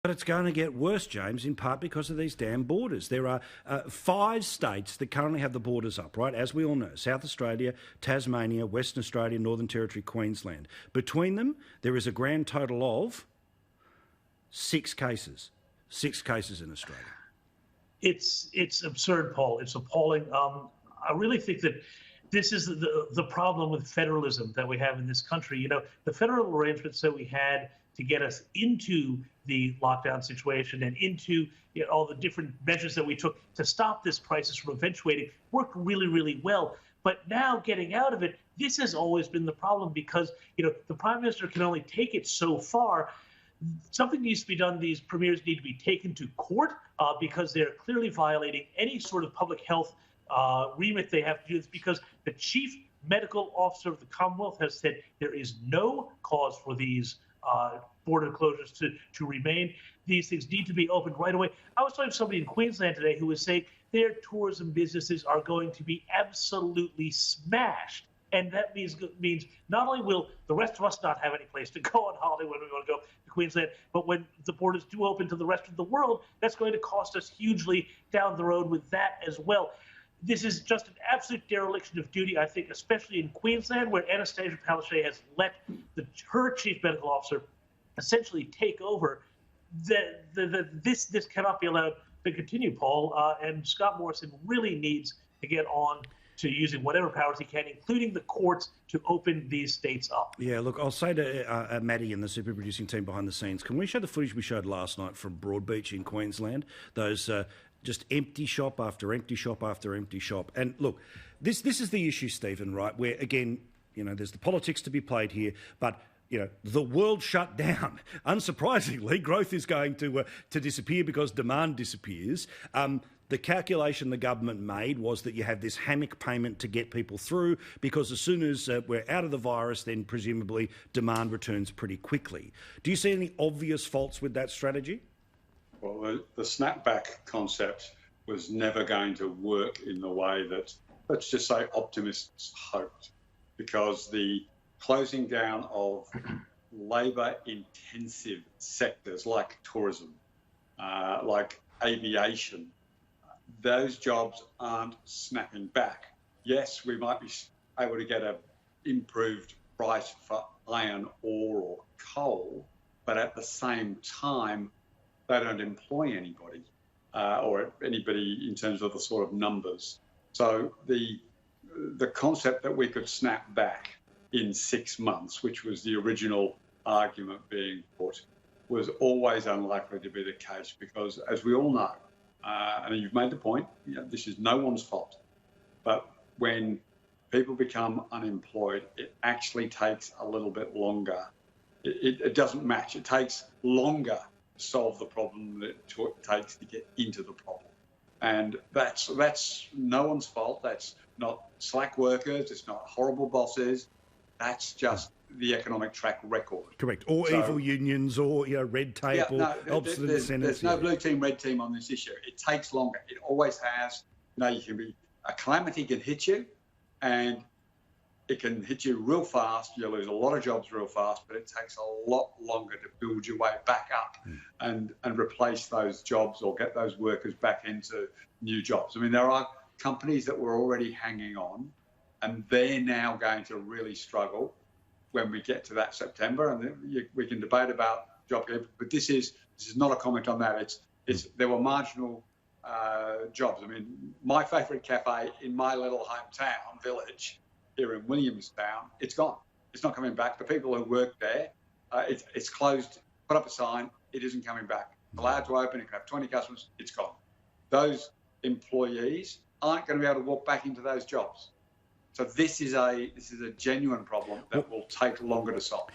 But it's going to get worse, James, in part because of these damn borders. There are 5 states that currently have the borders up, right, as we all know. South Australia, Tasmania, Western Australia, Northern Territory, Queensland. Between them, there is a grand total of 6 cases. 6 cases in Australia. It's absurd, Paul. It's appalling. I really think that this is the problem with federalism that we have in this country. You know, the federal arrangements that we had to get us into the lockdown situation and into all the different measures that we took to stop this crisis from eventuating worked really, really well. But now getting out of it, this has always been the problem because, the Prime Minister can only take it so far. Something needs to be done. These premiers need to be taken to court because they're clearly violating any sort of public health remit they have to do this, because the chief medical officer of the Commonwealth has said there is no cause for these border closures to remain. These things need to be opened right away. I was talking to somebody in Queensland today who was saying their tourism businesses are going to be absolutely smashed. And that means not only will the rest of us not have any place to go on holiday when we want to go to Queensland, but when the borders do open to the rest of the world, that's going to cost us hugely down the road with that as well. This is just an absolute dereliction of duty, I think, especially in Queensland, where Anastasia Palaszczuk has let her chief medical officer essentially take over. This cannot be allowed to continue, Paul. And Scott Morrison really needs to get on to using whatever powers he can, including the courts, to open these states up. Yeah, look, I'll say to Maddie and the super producing team behind the scenes, can we show the footage we showed last night from Broadbeach in Queensland? Those just empty shop after empty shop after empty shop. And look, this is the issue, Stephen, right, where, again, there's the politics to be played here, but the world shut down. Unsurprisingly, growth is going to disappear because demand disappears. The calculation the government made was that you have this hammock payment to get people through, because as soon as we're out of the virus, then presumably demand returns pretty quickly. Do you see any obvious faults with that strategy? Well, the snapback concept was never going to work in the way that, let's just say, optimists hoped, because the closing down of labour-intensive sectors like tourism, like aviation, those jobs aren't snapping back. Yes, we might be able to get an improved price for iron ore or coal, but at the same time, they don't employ anybody or anybody in terms of the sort of numbers. So the concept that we could snap back in 6 months, which was the original argument being put, was always unlikely to be the case, because, as we all know, and you've made the point, this is no one's fault, but when people become unemployed, it actually takes a little bit longer. It doesn't match. It takes longer to solve the problem than it takes to get into the problem. And that's no one's fault. That's not slack workers. It's not horrible bosses. That's just the economic track record. Correct. Or evil unions, or red tape, obstinate incentives. There's no blue team, red team on this issue. It takes longer. It always has. You can be, a calamity can hit you, and it can hit you real fast. You lose a lot of jobs real fast, but it takes a lot longer to build your way back up and replace those jobs or get those workers back into new jobs. I mean, there are companies that were already hanging on, and they're now going to really struggle when we get to that September. And we can debate about JobKeeper, but this is not a comment on that. There were marginal jobs. I mean, my favourite cafe in my little hometown village here in Williamstown, it's gone. It's not coming back. The people who work there, it's closed. Put up a sign. It isn't coming back. Allowed to open. It can have 20 customers. It's gone. Those employees aren't going to be able to walk back into those jobs. So this is a genuine problem that will take longer to solve.